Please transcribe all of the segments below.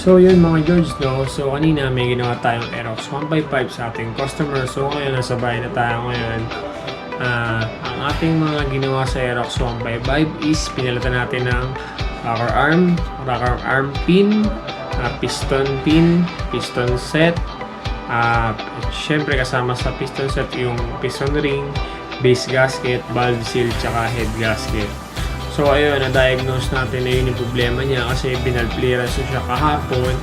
So yun mga George, no? So kanina may ginawa tayong Aerox 155 sa ating customer. So ngayon nasa bahay na tayo ngayon. Ang ating mga ginawa sa Aerox 155 is pinalitan natin ng rocker arm pin, piston pin, piston set. Syempre kasama sa piston set yung piston ring, base gasket, valve seal, tsaka head gasket. So ayun, na-diagnose natin na yun yung problema niya kasi binalclearance siya kahapon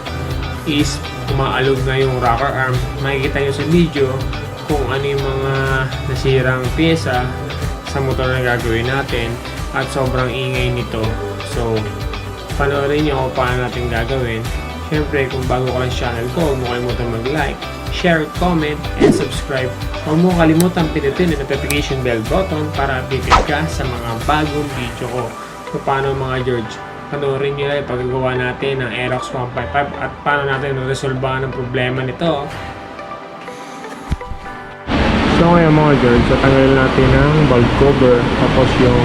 is umaalog na yung rocker arm. Makikita nyo sa video kung ano yung mga nasirang pyesa sa motor na gagawin natin at sobrang ingay nito. So panoorin nyo kung paano natin gagawin. Siyempre kung bago ka lang sa channel ko, huwag mo kalimutan mag-like, share, comment, and subscribe. Huwag mo kalimutan pinutin ang notification bell button para updated ka sa mga bagong video ko. So paano mga George, panoorin nyo lang yung paggagawa natin ng Aerox 155 at paano natin resolbahan ang problema nito. So ngayon mga George, tatanggalin natin ang valve cover tapos yung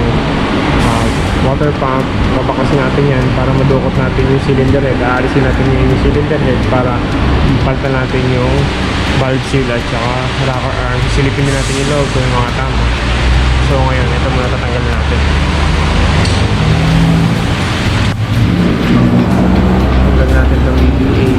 water pump. Babakasin natin yan para madukot natin yung cylinder head. Aalisin natin yung cylinder head para paltan natin yung valve seal at saka rocker arm. Silipin din natin yung loob kung yung mga tama. So ngayon, ito muna tatanggalin natin. Tanggalin natin itong EDA.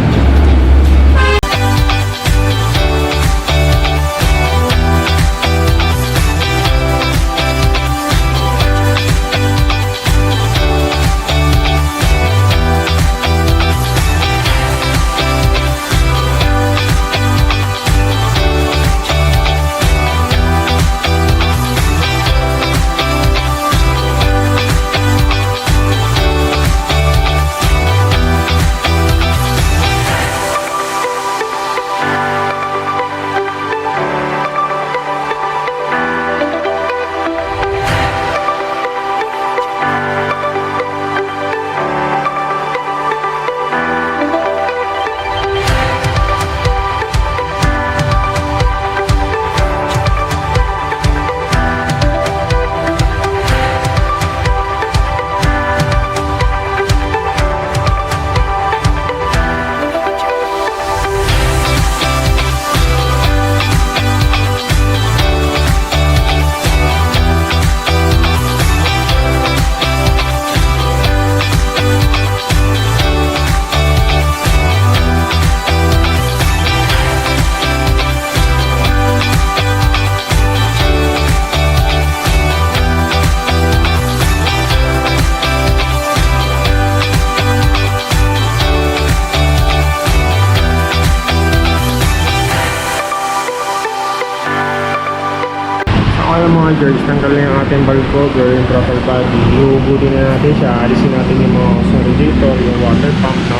Mga George, tanggalin yung ating valve cover, yung throttle body, ihugutin na natin siya, alisin natin yung mga radiator, yung water pump, no?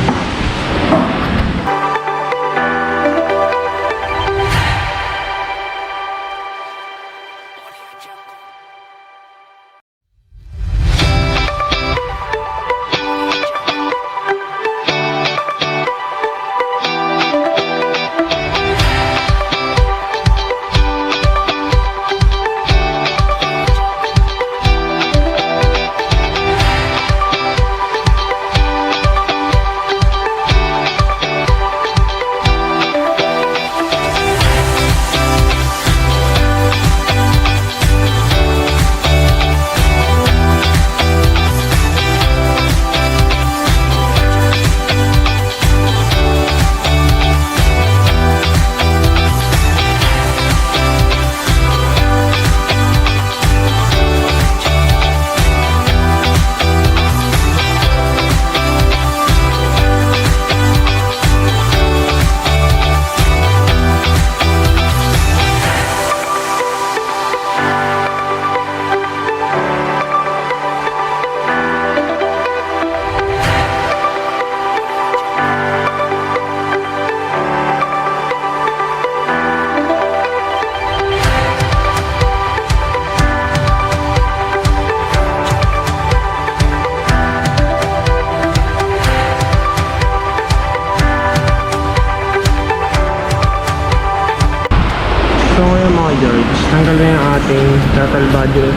George, tanggalin yung ating throttle body,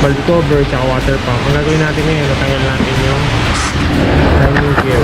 valve cover, tsaka water pump. Ang gagawin natin ngayon, natanggal natin yung timing gear.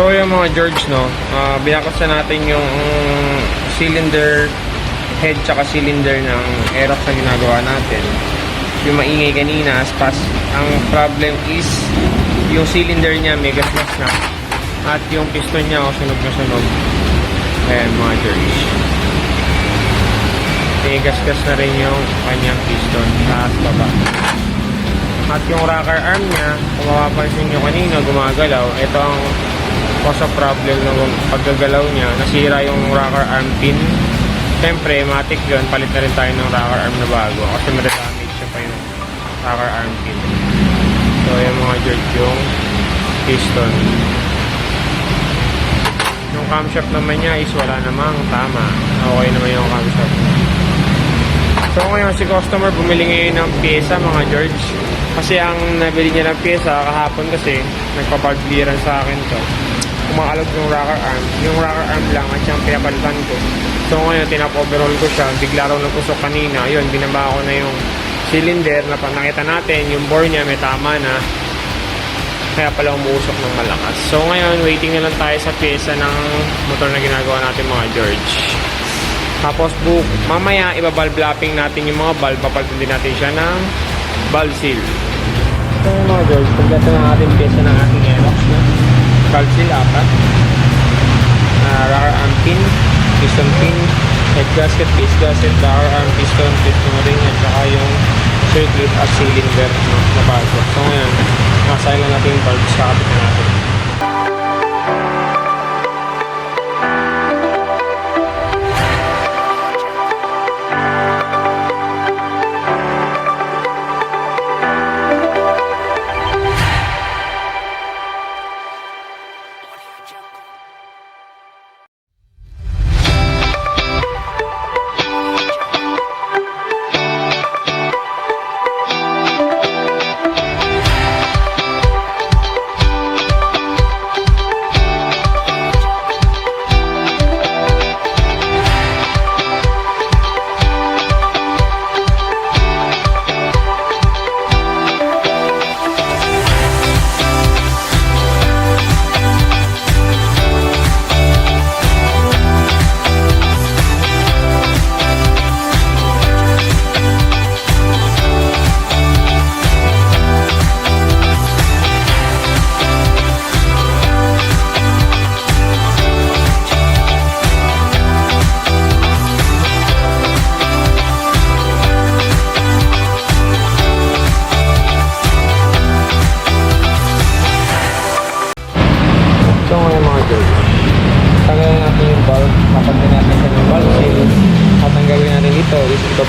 So yung mga George, no, binakos na natin yung cylinder head tsaka cylinder ng Aerox na ginagawa natin. Yung maingay kanina, aspas. Ang problem is yung cylinder niya may gas-gas na at yung piston niya sunog na sunog. Ayan mga George, may gas-gas na rin yung kanyang piston taas baba. At yung rocker arm niya, kung mapapansin nyo kanina gumagalaw, ito ang cause of problem ng paggagalaw niya. Nasira yung rocker arm pin. Siyempre, matik yun, palit na rin tayo ng rocker arm na bago kasi may damage siya pa yung rocker arm pin. So yung mga George, yung piston. Yung camshaft naman niya is wala namang tama. Okay naman yung camshaft. So ngayon si customer bumili ngayon ng pyesa mga George. Kasi ang nabili niya ng pyesa kahapon kasi nagpa-part clearance sa akin to. Kumakalog yung rocker arm. Yung rocker arm lang at siyang pinapalitan ko. So ngayon tinap-overhaul ko siya. Bigla raw nag-usok kanina. Yun, binaba ko na yung cylinder na nakita natin. Yung bore niya may tama na. Kaya pala umuusok ng malakas. So ngayon, waiting na lang tayo sa pyesa ng motor na ginagawa natin mga George. Tapos mamaya iba-valve lapping natin yung mga valve. Papalitan din natin siya ng valve seal. So mga George, pagdato ng ating pyesa ng ating Aerox na valve seal, apat. Rocker arm pin, piston pin, head gasket, base gasket, rocker arm, piston ring, at saka yung circuit at cylinder na bago. So ngayon, nasa lang natin yung valve sa kapit na natin.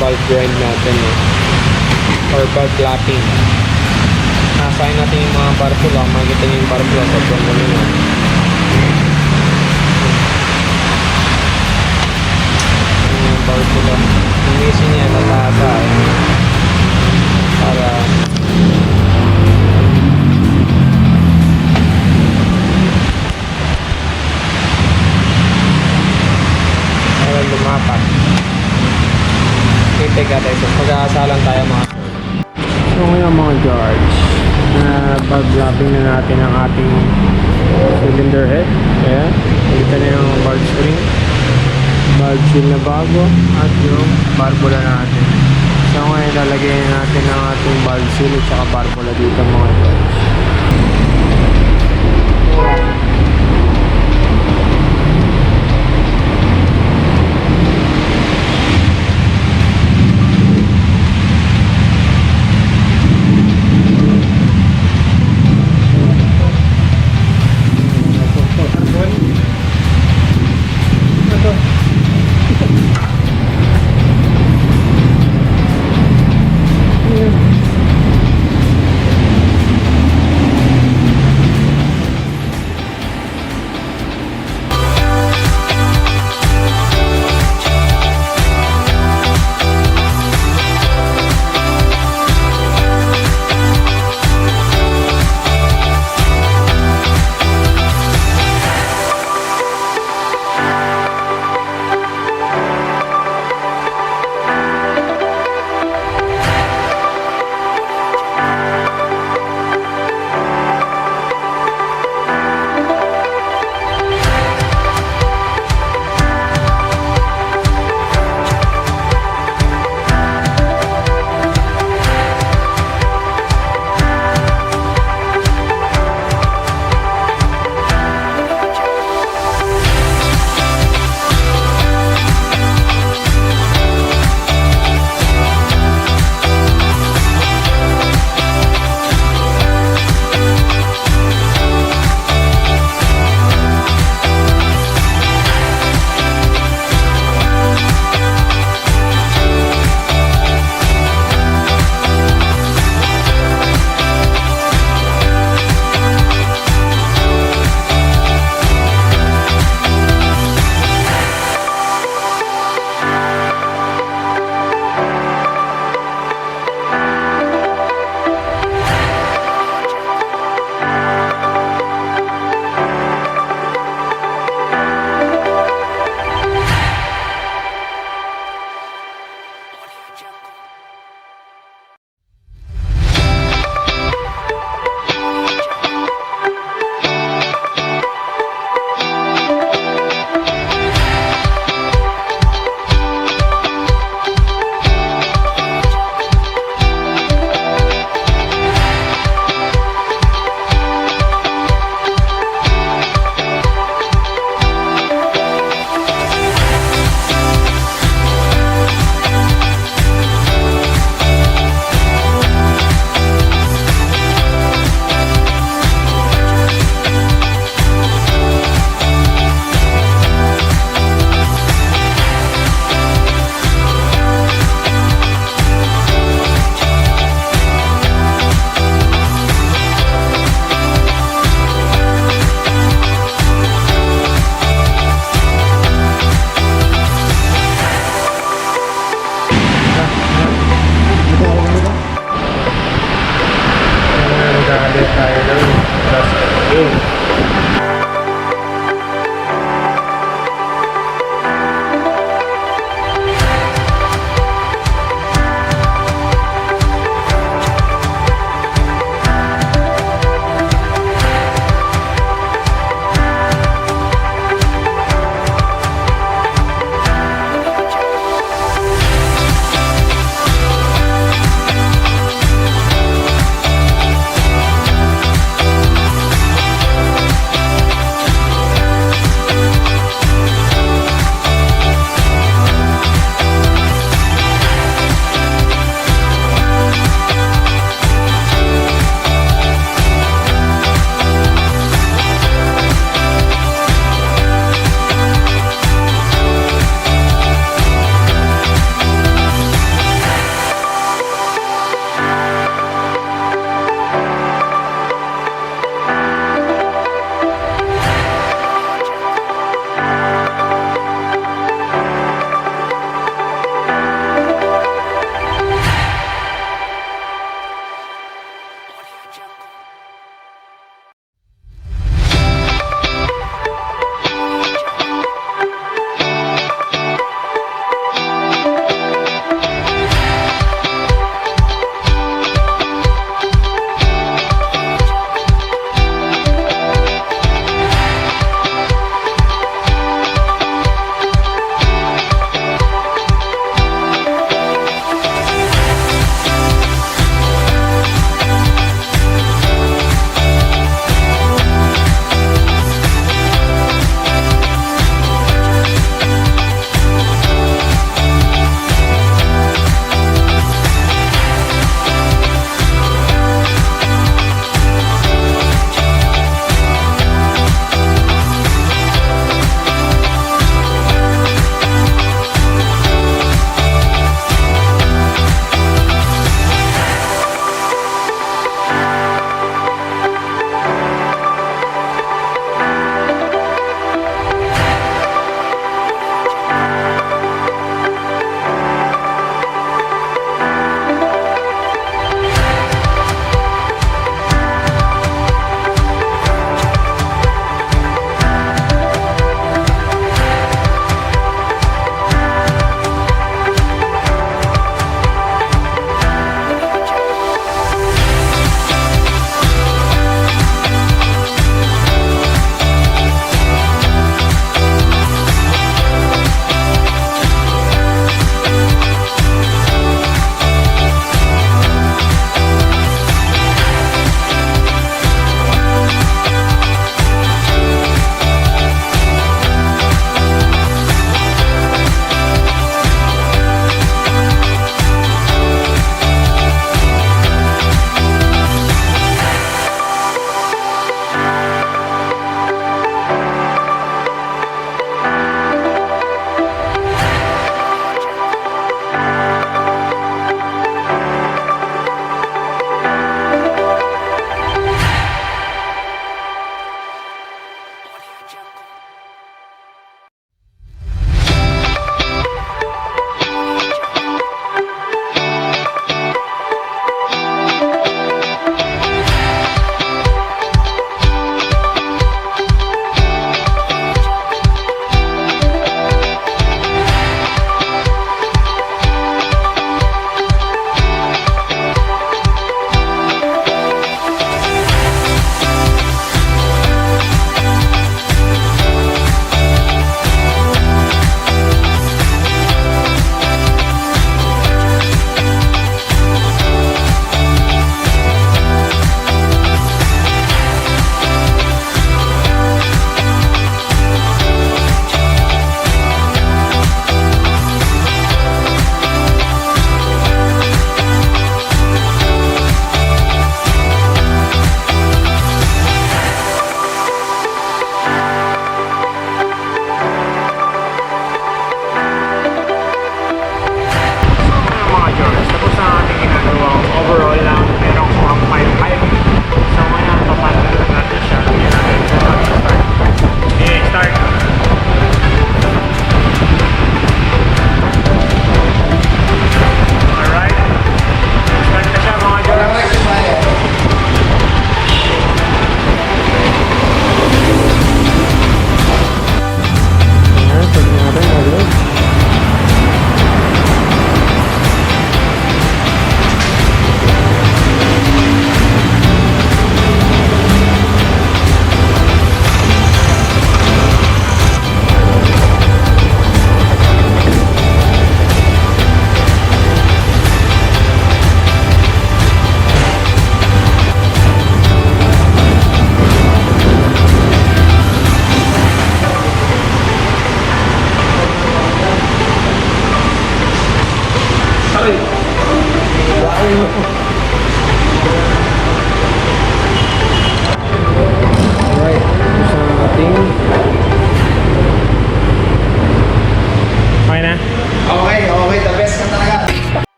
Valve grind natin or valve lapping. Nasayin natin yung mga barbula. Makikita nyo yung barbula sa sobrang galing. Yung barbula yung misi niya natasa para lumapat. Teka tayo, so mag-aasalan tayo mga sir. So ngayon mga George, valve lapping na natin ang ating cylinder head. Ayan, kita na yung valve spring, valve seal na bago, at yung barbula natin. So ngayon lalagyan natin ang ating valve seal at saka barbula dito mga George.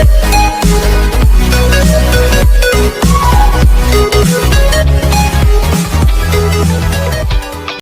Bye.